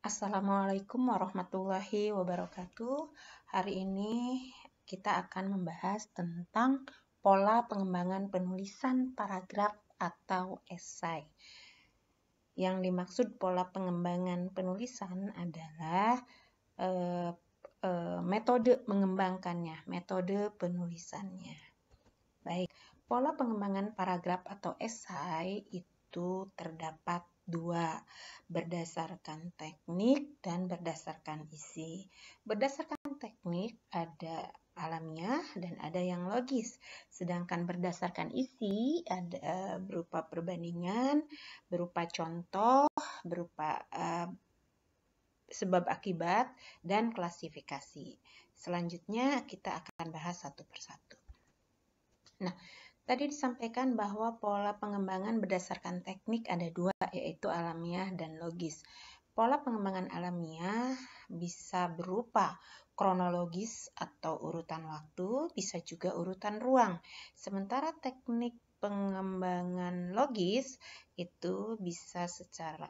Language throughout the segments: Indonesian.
Assalamualaikum warahmatullahi wabarakatuh. Hari ini kita akan membahas tentang pola pengembangan penulisan paragraf atau esai. Yang dimaksud pola pengembangan penulisan adalah metode mengembangkannya, metode penulisannya. Baik, pola pengembangan paragraf atau esai itu terdapat dua, berdasarkan teknik dan berdasarkan isi. Berdasarkan teknik ada alamiah dan ada yang logis, sedangkan berdasarkan isi ada berupa perbandingan, berupa contoh, berupa sebab akibat, dan klasifikasi. Selanjutnya kita akan bahas satu persatu. Nah, tadi disampaikan bahwa pola pengembangan berdasarkan teknik ada dua, yaitu alamiah dan logis. Pola pengembangan alamiah bisa berupa kronologis atau urutan waktu, bisa juga urutan ruang. Sementara teknik pengembangan logis itu bisa secara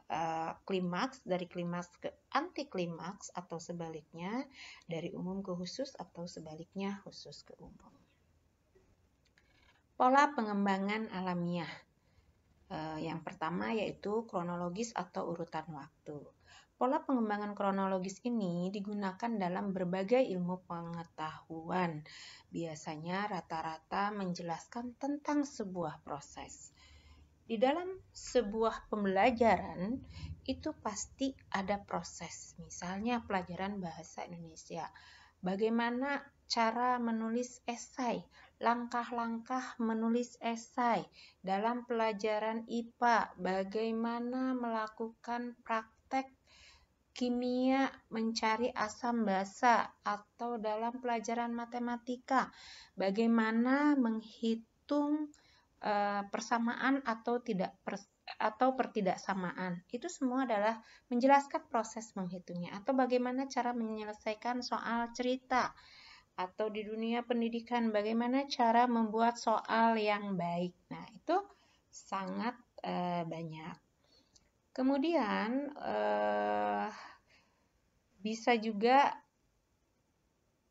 klimaks, dari klimaks ke anti klimaks atau sebaliknya, dari umum ke khusus atau sebaliknya khusus ke umum. Pola pengembangan alamiah. Yang pertama yaitu kronologis atau urutan waktu. Pola pengembangan kronologis ini digunakan dalam berbagai ilmu pengetahuan. Biasanya rata-rata menjelaskan tentang sebuah proses. Di dalam sebuah pembelajaran itu pasti ada proses. Misalnya pelajaran bahasa Indonesia. Bagaimana cara menulis esai, langkah-langkah menulis esai. Dalam pelajaran IPA, bagaimana melakukan praktek kimia mencari asam basa, atau dalam pelajaran matematika, bagaimana menghitung persamaan atau pertidaksamaan. Itu semua adalah menjelaskan proses menghitungnya atau bagaimana cara menyelesaikan soal cerita, atau di dunia pendidikan bagaimana cara membuat soal yang baik. Nah, itu sangat banyak. Kemudian bisa juga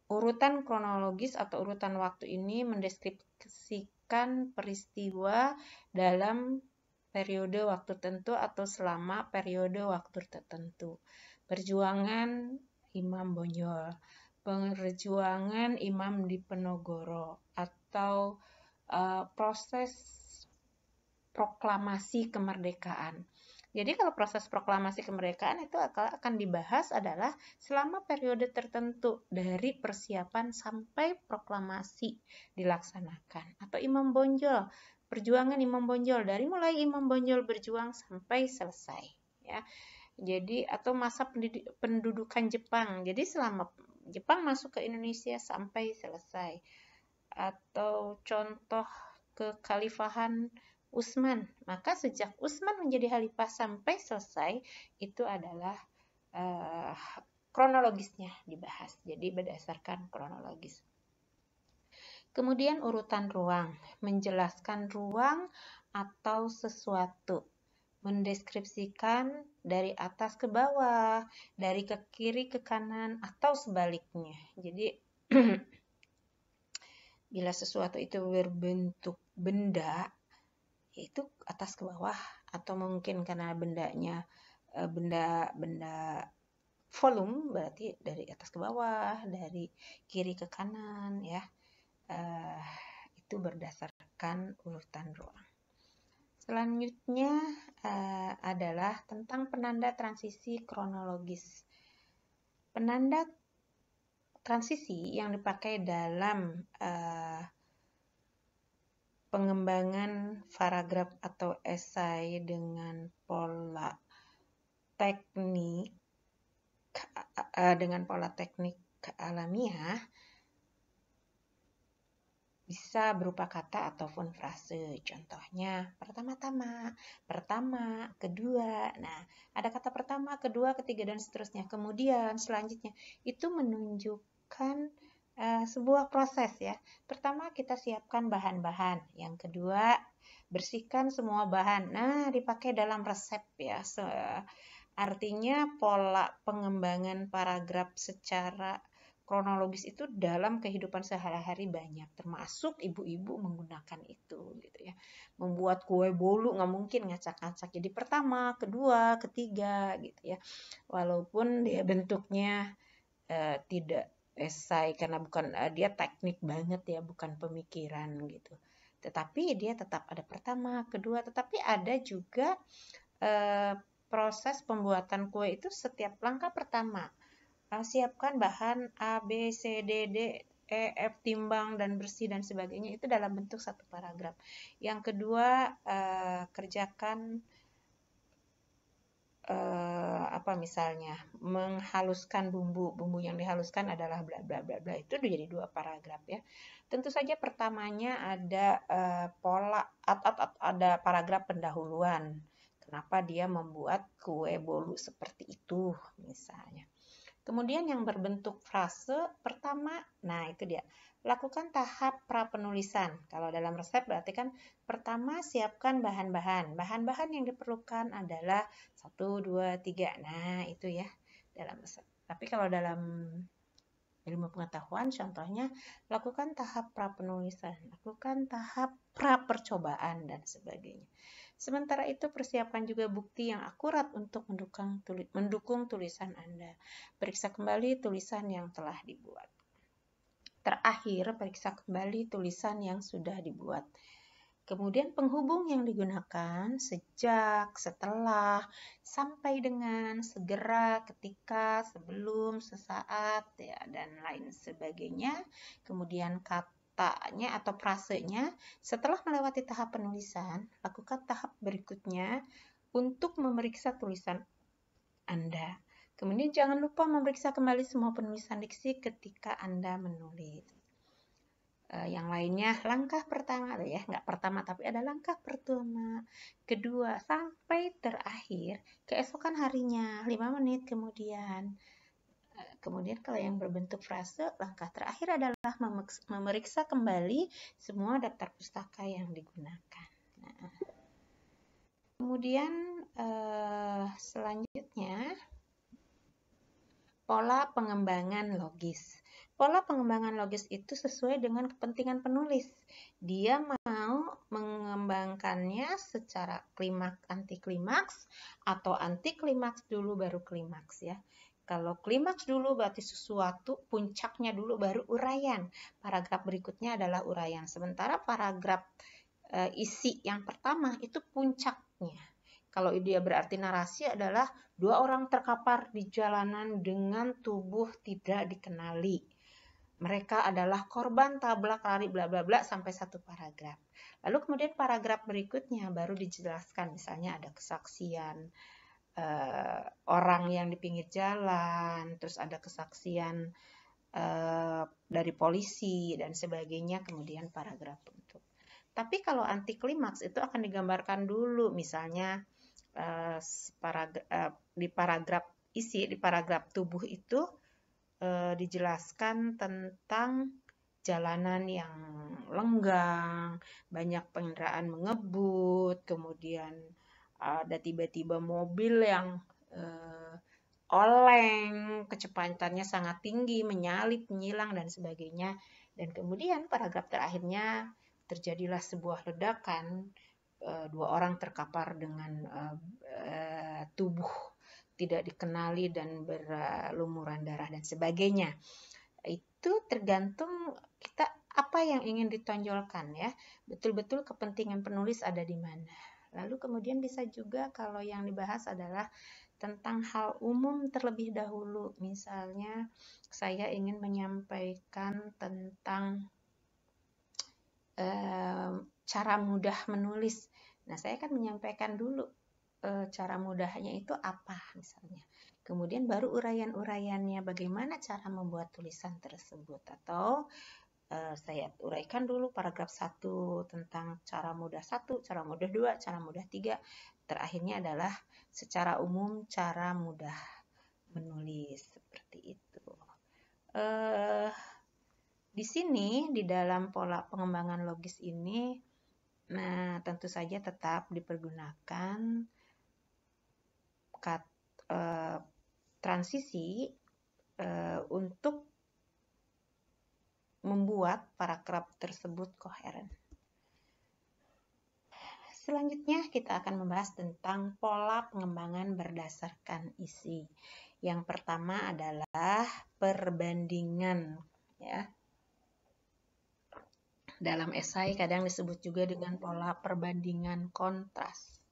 urutan kronologis atau urutan waktu ini mendeskripsikan peristiwa dalam periode waktu tertentu atau selama periode waktu tertentu. Perjuangan Imam Bonjol, perjuangan Imam Diponegoro, atau proses proklamasi kemerdekaan. Jadi kalau proses proklamasi kemerdekaan itu akan dibahas adalah selama periode tertentu dari persiapan sampai proklamasi dilaksanakan. Atau Imam Bonjol, perjuangan Imam Bonjol dari mulai Imam Bonjol berjuang sampai selesai, ya. Jadi atau masa pendudukan Jepang. Jadi selama Jepang masuk ke Indonesia sampai selesai. Atau contoh kekhalifahan Utsman, maka sejak Utsman menjadi khalifah sampai selesai itu adalah kronologisnya dibahas. Jadi berdasarkan kronologis. Kemudian urutan ruang, menjelaskan ruang atau sesuatu, mendeskripsikan dari atas ke bawah, dari ke kiri ke kanan atau sebaliknya. Jadi bila sesuatu itu berbentuk benda, yaitu atas ke bawah, atau mungkin karena bendanya benda volume, berarti dari atas ke bawah, dari kiri ke kanan, ya. Itu berdasarkan urutan ruang. Selanjutnya adalah tentang penanda transisi kronologis. Penanda transisi yang dipakai dalam pengembangan paragraf atau esai dengan pola teknik alamiah bisa berupa kata ataupun frase. Contohnya pertama, kedua. Nah, ada kata pertama, kedua, ketiga, dan seterusnya. Kemudian selanjutnya itu menunjukkan sebuah proses, ya. Pertama kita siapkan bahan-bahan. Yang kedua bersihkan semua bahan. Nah, dipakai dalam resep, ya. Artinya pola pengembangan paragraf secara kronologis itu dalam kehidupan sehari-hari banyak, termasuk ibu-ibu menggunakan itu gitu ya. Membuat kue bolu nggak mungkin ngacak-ngacak jadi pertama, kedua, ketiga gitu ya. Walaupun dia bentuknya tidak esai karena bukan dia teknik banget ya, bukan pemikiran gitu. Tetapi dia tetap ada pertama, kedua, tetapi ada juga proses pembuatan kue itu setiap langkah pertama. Siapkan bahan A, B, C, D, D, E, F, timbang dan bersih dan sebagainya itu dalam bentuk satu paragraf. Yang kedua, kerjakan apa misalnya menghaluskan bumbu yang dihaluskan adalah bla bla bla bla, itu jadi 2 paragraf ya. Tentu saja pertamanya ada pola ada paragraf pendahuluan. Kenapa dia membuat kue bolu seperti itu misalnya. Kemudian yang berbentuk frase pertama, nah itu dia. Lakukan tahap prapenulisan. Kalau dalam resep berarti kan pertama siapkan bahan-bahan. Bahan-bahan yang diperlukan adalah 1, 2, 3. Nah itu ya dalam resep. Tapi kalau dalam ilmu pengetahuan contohnya lakukan tahap prapenulisan, lakukan tahap prapercobaan dan sebagainya. Sementara itu persiapkan juga bukti yang akurat untuk mendukung tulisan Anda. Periksa kembali tulisan yang telah dibuat. Terakhir, periksa kembali tulisan yang sudah dibuat. Kemudian penghubung yang digunakan sejak, setelah, sampai dengan, segera, ketika, sebelum, sesaat, ya, dan lain sebagainya. Kemudian katanya atau frasenya, setelah melewati tahap penulisan, lakukan tahap berikutnya untuk memeriksa tulisan Anda. Kemudian jangan lupa memeriksa kembali semua penulisan diksi ketika Anda menulis. Yang lainnya langkah pertama ya, nggak pertama tapi ada langkah pertama, kedua, sampai terakhir keesokan harinya 5 menit kemudian. Kemudian kalau yang berbentuk frase, langkah terakhir adalah memeriksa kembali semua daftar pustaka yang digunakan. Nah, kemudian selanjutnya pola pengembangan logis. Pola pengembangan logis itu sesuai dengan kepentingan penulis. Dia mau mengembangkannya secara klimaks anti klimaks atau anti klimaks dulu baru klimaks ya. Kalau klimaks dulu berarti sesuatu, puncaknya dulu baru uraian. Paragraf berikutnya adalah uraian. Sementara paragraf isi yang pertama itu puncaknya. Kalau dia berarti narasi adalah 2 orang terkapar di jalanan dengan tubuh tidak dikenali. Mereka adalah korban tabrak lari bla bla bla sampai 1 paragraf. Lalu kemudian paragraf berikutnya baru dijelaskan, misalnya ada kesaksian orang yang di pinggir jalan, terus ada kesaksian dari polisi dan sebagainya, kemudian paragraf penutup. Tapi kalau anti klimaks itu akan digambarkan dulu, misalnya di paragraf isi, di paragraf tubuh itu dijelaskan tentang jalanan yang lenggang, banyak kendaraan mengebut, kemudian ada tiba-tiba mobil yang oleng, kecepatannya sangat tinggi, menyalip, menyilang, dan sebagainya. Dan kemudian paragraf terakhirnya terjadilah sebuah ledakan, 2 orang terkapar dengan tubuh tidak dikenali dan berlumuran darah dan sebagainya. Itu tergantung kita apa yang ingin ditonjolkan ya. Betul-betul kepentingan penulis ada di mana. Lalu kemudian bisa juga kalau yang dibahas adalah tentang hal umum terlebih dahulu. Misalnya saya ingin menyampaikan tentang cara mudah menulis. Nah, saya akan menyampaikan dulu cara mudahnya itu apa misalnya. Kemudian baru uraian-uraiannya, bagaimana cara membuat tulisan tersebut. Atau saya uraikan dulu paragraf 1 tentang cara mudah 1, cara mudah 2, cara mudah 3. Terakhirnya adalah secara umum cara mudah menulis, seperti itu. Di sini, di dalam pola pengembangan logis ini, nah tentu saja tetap dipergunakan transisi untuk membuat paragraf tersebut koheren. Selanjutnya kita akan membahas tentang pola pengembangan berdasarkan isi. Yang pertama adalah perbandingan, ya. Dalam esai kadang disebut juga dengan pola perbandingan kontras.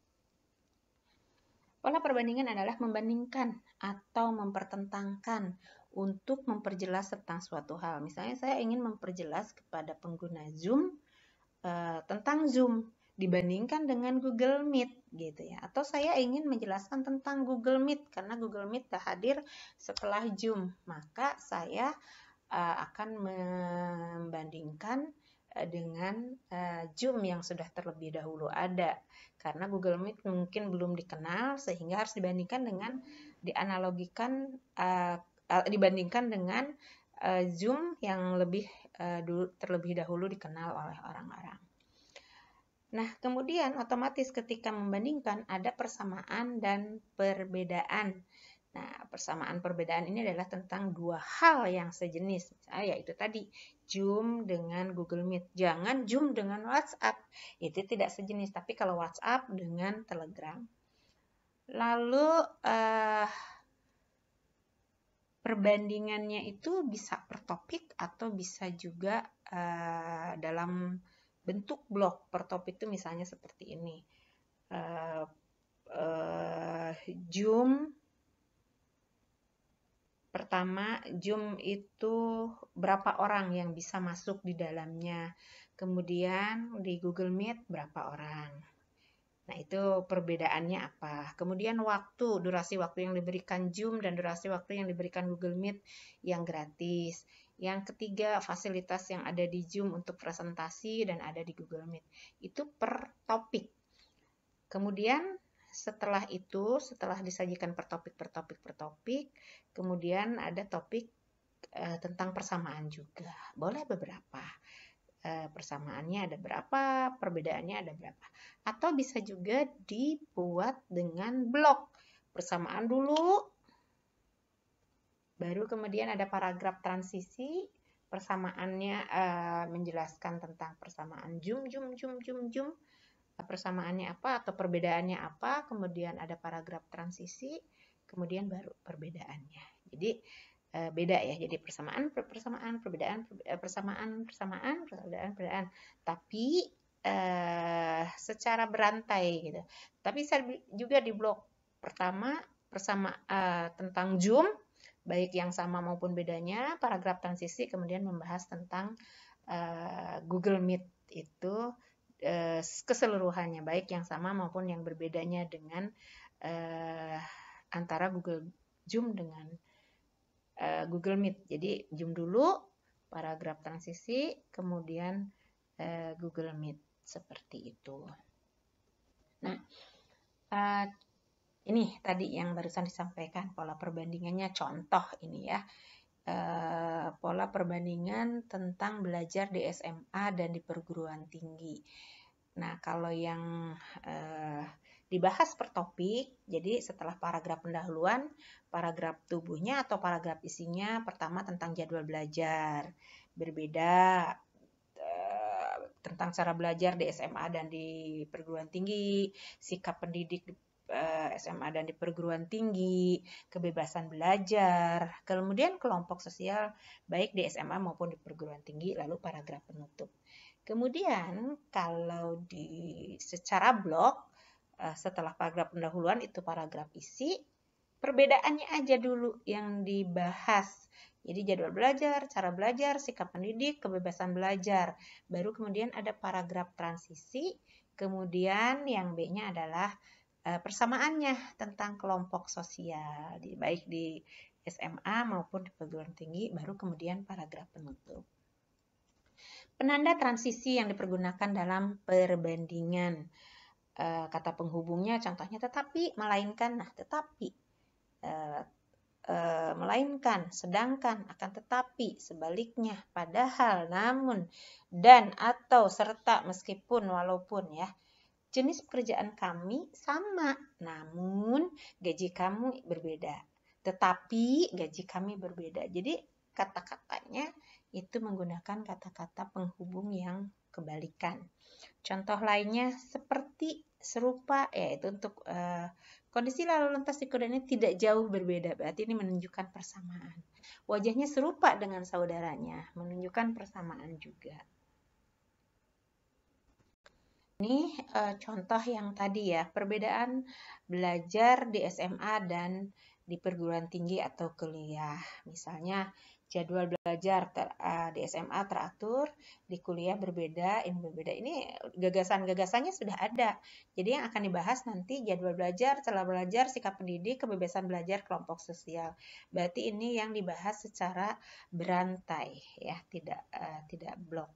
Pola perbandingan adalah membandingkan atau mempertentangkan untuk memperjelas tentang suatu hal. Misalnya saya ingin memperjelas kepada pengguna Zoom tentang Zoom dibandingkan dengan Google Meet gitu ya. Atau saya ingin menjelaskan tentang Google Meet karena Google Meet hadir setelah Zoom, maka saya akan membandingkan dengan Zoom yang sudah terlebih dahulu ada. Karena Google Meet mungkin belum dikenal sehingga harus dibandingkan dengan dibandingkan dengan Zoom yang terlebih dahulu dikenal oleh orang-orang. Nah, kemudian otomatis ketika membandingkan ada persamaan dan perbedaan. Nah, persamaan perbedaan ini adalah tentang dua hal yang sejenis. Misalnya yaitu tadi Zoom dengan Google Meet. Jangan Zoom dengan WhatsApp. Itu tidak sejenis, tapi kalau WhatsApp dengan Telegram. Lalu perbandingannya itu bisa per topik atau bisa juga dalam bentuk blok. Per topik itu misalnya seperti ini. Zoom pertama, Zoom itu berapa orang yang bisa masuk di dalamnya. Kemudian di Google Meet berapa orang. Nah, itu perbedaannya apa. Kemudian durasi waktu yang diberikan Zoom dan durasi waktu yang diberikan Google Meet yang gratis. Yang ketiga, fasilitas yang ada di Zoom untuk presentasi dan ada di Google Meet. Itu per topik. Kemudian setelah disajikan per topik, kemudian ada topik tentang persamaan juga. Boleh beberapa. Persamaannya ada berapa, perbedaannya ada berapa. Atau bisa juga dibuat dengan blok. Persamaan dulu, baru kemudian ada paragraf transisi, persamaannya menjelaskan tentang persamaan Zoom, persamaannya apa atau perbedaannya apa, kemudian ada paragraf transisi, kemudian baru perbedaannya. Jadi beda ya, jadi persamaan, perbedaan, perbedaan. Tapi secara berantai gitu. Tapi juga di blok pertama tentang Zoom, baik yang sama maupun bedanya, paragraf transisi kemudian membahas tentang Google Meet itu keseluruhannya, baik yang sama maupun yang berbedanya dengan antara Google Zoom dengan Google Meet. Jadi Zoom dulu, paragraf transisi, kemudian Google Meet, seperti itu. Nah, ini tadi yang barusan disampaikan pola perbandingannya, contoh ini ya. Pola perbandingan tentang belajar di SMA dan di perguruan tinggi. Nah, kalau yang dibahas per topik, jadi setelah paragraf pendahuluan, paragraf tubuhnya atau paragraf isinya pertama tentang jadwal belajar, berbeda tentang cara belajar di SMA dan di perguruan tinggi, sikap pendidik di SMA dan di perguruan tinggi, kebebasan belajar, kemudian kelompok sosial baik di SMA maupun di perguruan tinggi, lalu paragraf penutup. Kemudian kalau secara blok, setelah paragraf pendahuluan itu paragraf isi, perbedaannya aja dulu yang dibahas. Jadi jadwal belajar, cara belajar, sikap pendidik, kebebasan belajar. Baru kemudian ada paragraf transisi, kemudian yang B-nya adalah persamaannya tentang kelompok sosial, baik di SMA maupun di perguruan tinggi, baru kemudian paragraf penutup. Penanda transisi yang dipergunakan dalam perbandingan. Kata penghubungnya contohnya tetapi, melainkan. Nah, tetapi, melainkan, sedangkan, akan tetapi, sebaliknya, padahal, namun, dan, atau, serta, meskipun, walaupun ya. Jenis pekerjaan kami sama, namun gaji kamu berbeda. tetapi gaji kami berbeda. Jadi kata-katanya itu menggunakan kata-kata penghubung yang kebalikan. Contoh lainnya seperti, serupa, yaitu untuk kondisi lalu lintas di kuda ini tidak jauh berbeda, berarti ini menunjukkan persamaan. Wajahnya serupa dengan saudaranya, menunjukkan persamaan juga. Ini contoh yang tadi ya, perbedaan belajar di SMA dan di perguruan tinggi atau kuliah. Misalnya jadwal belajar di SMA teratur, di kuliah berbeda, ini berbeda. Ini gagasan-gagasannya sudah ada. Jadi yang akan dibahas nanti jadwal belajar, cara belajar, sikap pendidik, kebebasan belajar, kelompok sosial. Berarti ini yang dibahas secara berantai ya, tidak blok.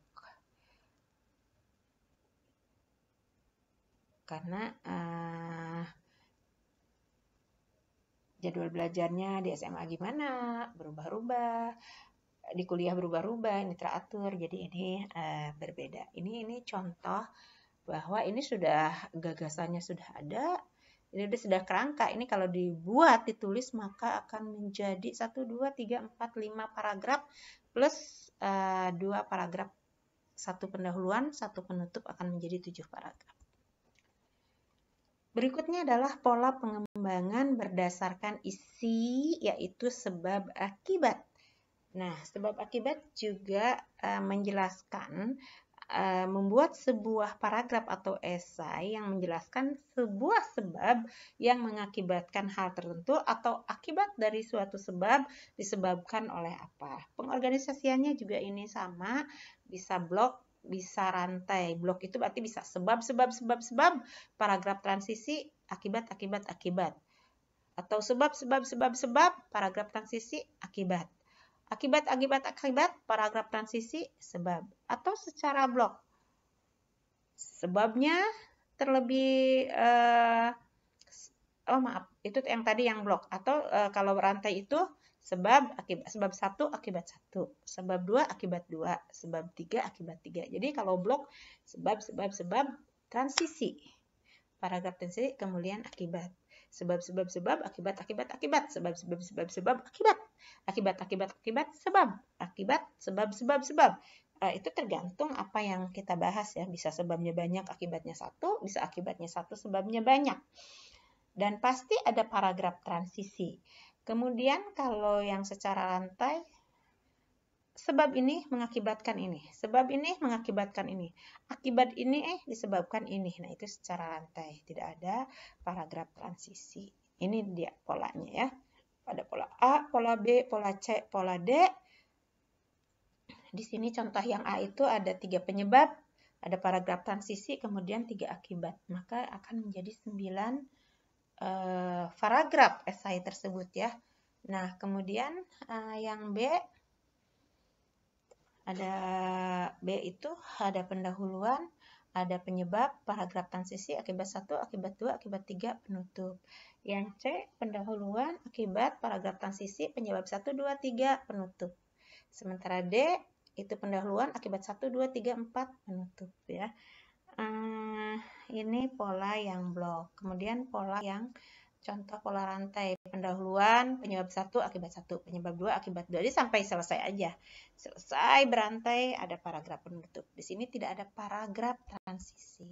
Karena jadwal belajarnya di SMA gimana, berubah-ubah, di kuliah berubah-ubah, ini teratur, jadi ini berbeda. Ini contoh bahwa ini sudah gagasannya sudah ada, ini sudah kerangka. Ini kalau dibuat, ditulis, maka akan menjadi 1, 2, 3, 4, 5 paragraf plus 2 paragraf, 1 pendahuluan, 1 penutup akan menjadi 7 paragraf. Berikutnya adalah pola pengembangan berdasarkan isi, yaitu sebab akibat. Nah, sebab akibat juga menjelaskan, membuat sebuah paragraf atau esai yang menjelaskan sebuah sebab yang mengakibatkan hal tertentu atau akibat dari suatu sebab disebabkan oleh apa. Pengorganisasiannya juga ini sama, bisa blok, bisa rantai. Blok itu berarti bisa sebab, paragraf transisi, akibat, atau sebab, paragraf transisi, akibat, paragraf transisi, sebab, atau secara blok. Sebabnya terlebih, itu yang tadi yang blok, atau kalau rantai itu sebab, akibat, sebab 1, akibat 1, sebab 2, akibat 2, sebab 3, akibat 3. Jadi kalau blok, sebab, transisi, paragraf transisi, kemudian akibat. Sebab, akibat, sebab, akibat, sebab, sebab. Itu tergantung apa yang kita bahas ya. Bisa sebabnya banyak, akibatnya 1, bisa akibatnya 1, sebabnya banyak. Dan pasti ada paragraf transisi. Kemudian kalau yang secara rantai, sebab ini mengakibatkan ini, sebab ini mengakibatkan ini, akibat ini disebabkan ini. Nah, itu secara rantai, tidak ada paragraf transisi. Ini dia polanya ya. Ada pola A, pola B, pola C, pola D. Di sini contoh yang A itu ada 3 penyebab, ada paragraf transisi, kemudian 3 akibat. Maka akan menjadi 9 paragraf esai tersebut ya. Nah, kemudian yang B, ada B itu ada pendahuluan, ada penyebab, paragraf transisi, akibat 1, akibat 2, akibat 3, penutup. Yang C, pendahuluan, akibat, paragraf transisi, penyebab 1, 2, 3, penutup. Sementara D, itu pendahuluan, akibat 1, 2, 3, 4, penutup ya. Ini pola yang blok. Kemudian pola yang contoh pola rantai, pendahuluan, penyebab 1, akibat 1, penyebab 2, akibat 2. Jadi sampai selesai aja. Selesai berantai, ada paragraf penutup. Di sini tidak ada paragraf transisi.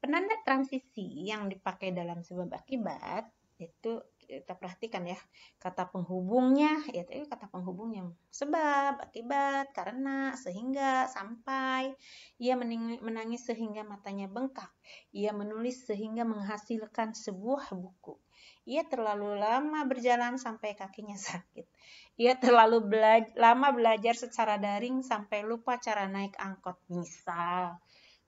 Penanda transisi yang dipakai dalam sebab akibat, itu kita perhatikan ya. Kata penghubungnya, yaitu kata penghubung yang sebab, akibat, karena, sehingga, sampai. Ia menangis sehingga matanya bengkak. Ia menulis sehingga menghasilkan sebuah buku. Ia terlalu lama berjalan sampai kakinya sakit. Ia terlalu lama belajar secara daring sampai lupa cara naik angkot. Misal,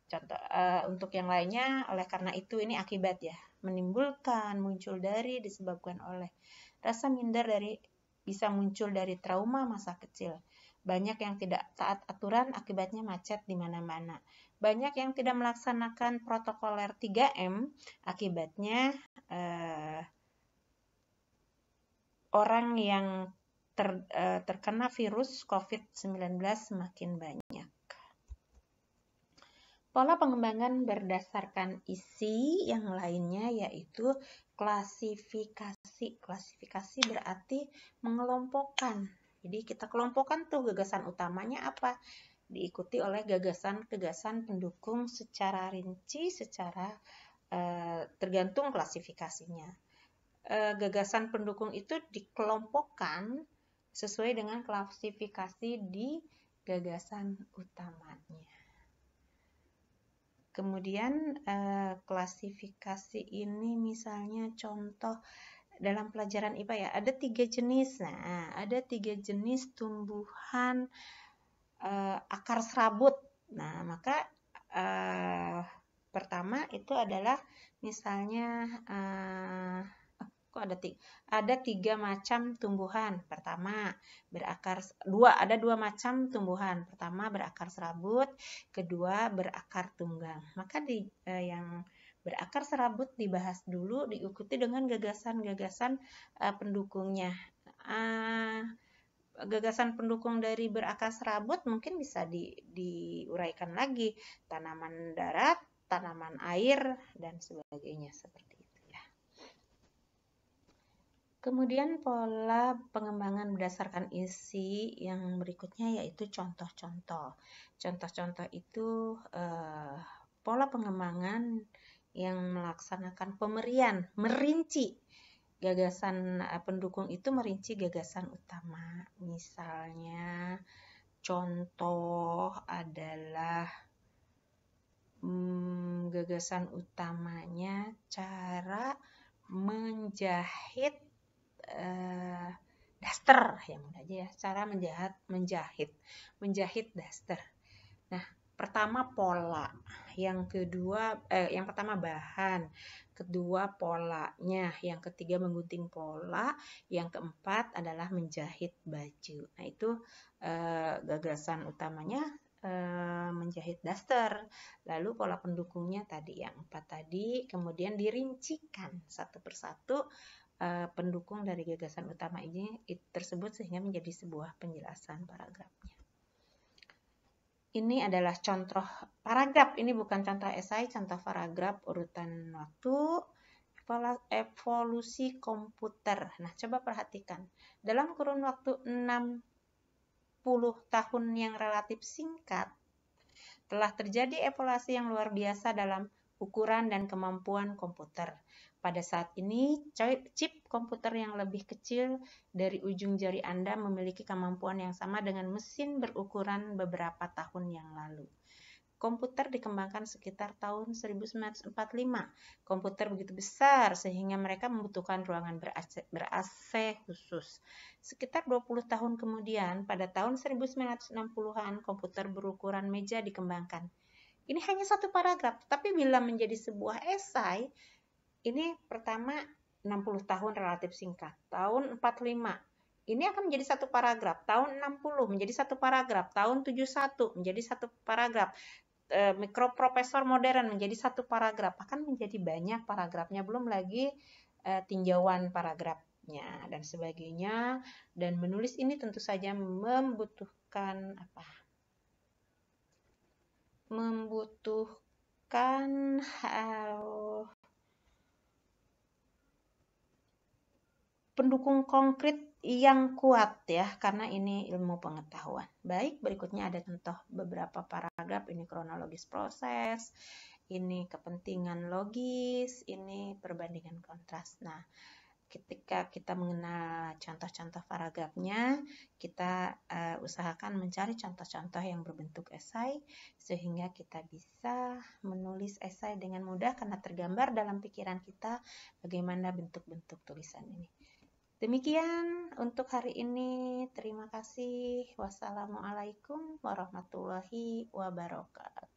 contoh untuk yang lainnya, oleh karena itu ini akibat ya. Menimbulkan, muncul dari, disebabkan oleh. Rasa minder bisa muncul dari trauma masa kecil. Banyak yang tidak taat aturan, akibatnya macet di mana-mana. Banyak yang tidak melaksanakan protokoler 3M, akibatnya orang yang terkena virus COVID-19 semakin banyak. Pola pengembangan berdasarkan isi yang lainnya yaitu klasifikasi klasifikasi. Klasifikasi berarti mengelompokkan. Jadi kita kelompokkan tuh gagasan utamanya apa, diikuti oleh gagasan-gagasan pendukung secara rinci, secara tergantung klasifikasinya. Gagasan pendukung itu dikelompokkan sesuai dengan klasifikasi di gagasan utamanya. Kemudian klasifikasi ini misalnya contoh dalam pelajaran IPA ya, ada 3 jenis. Nah, ada 3 jenis tumbuhan akar serabut. Nah, maka pertama itu adalah misalnya ada 3 macam tumbuhan. Pertama ada dua macam tumbuhan. Pertama berakar serabut, kedua berakar tunggang. Maka yang berakar serabut dibahas dulu, diikuti dengan gagasan-gagasan pendukungnya. Gagasan pendukung dari berakar serabut mungkin bisa diuraikan lagi, tanaman darat, tanaman air, dan sebagainya seperti itu ya. Kemudian pola pengembangan berdasarkan isi yang berikutnya yaitu contoh-contoh. Contoh-contoh itu pola pengembangan yang melaksanakan pemerian, merinci gagasan pendukung itu, merinci gagasan utama. Misalnya contoh adalah gagasan utamanya cara menjahit daster, yang mudah aja ya, cara menjahit daster. Nah, pertama pola, yang pertama bahan, kedua polanya, yang ketiga menggunting pola, yang keempat adalah menjahit baju. Nah, itu gagasan utamanya menjahit daster. Lalu pola pendukungnya tadi yang 4 tadi, kemudian dirincikan satu persatu pendukung dari gagasan utama ini tersebut sehingga menjadi sebuah penjelasan paragrafnya. Ini adalah contoh paragraf, ini bukan contoh esai, contoh paragraf urutan waktu. Evolusi komputer. Nah, coba perhatikan. Dalam kurun waktu 60 tahun yang relatif singkat, telah terjadi evolusi yang luar biasa dalam ukuran dan kemampuan komputer. Pada saat ini, chip komputer yang lebih kecil dari ujung jari Anda memiliki kemampuan yang sama dengan mesin berukuran beberapa tahun yang lalu. Komputer dikembangkan sekitar tahun 1945. Komputer begitu besar sehingga mereka membutuhkan ruangan ber-AC khusus. Sekitar 20 tahun kemudian, pada tahun 1960-an, komputer berukuran meja dikembangkan. Ini hanya satu paragraf, tapi bila menjadi sebuah esai, ini pertama 60 tahun relatif singkat, tahun 45. Ini akan menjadi satu paragraf, tahun 60 menjadi satu paragraf, tahun 71 menjadi satu paragraf, mikroprosesor modern menjadi satu paragraf, akan menjadi banyak paragrafnya, belum lagi tinjauan paragrafnya dan sebagainya. Dan menulis ini tentu saja membutuhkan pendukung konkret yang kuat ya, karena ini ilmu pengetahuan. Baik, berikutnya ada contoh beberapa paragraf. Ini kronologis proses, ini kepentingan logis, ini perbandingan kontras. Nah, ketika kita mengenal contoh-contoh paragrafnya, kita usahakan mencari contoh-contoh yang berbentuk esai, sehingga kita bisa menulis esai dengan mudah karena tergambar dalam pikiran kita bagaimana bentuk-bentuk tulisan ini. Demikian untuk hari ini. Terima kasih. Wassalamualaikum warahmatullahi wabarakatuh.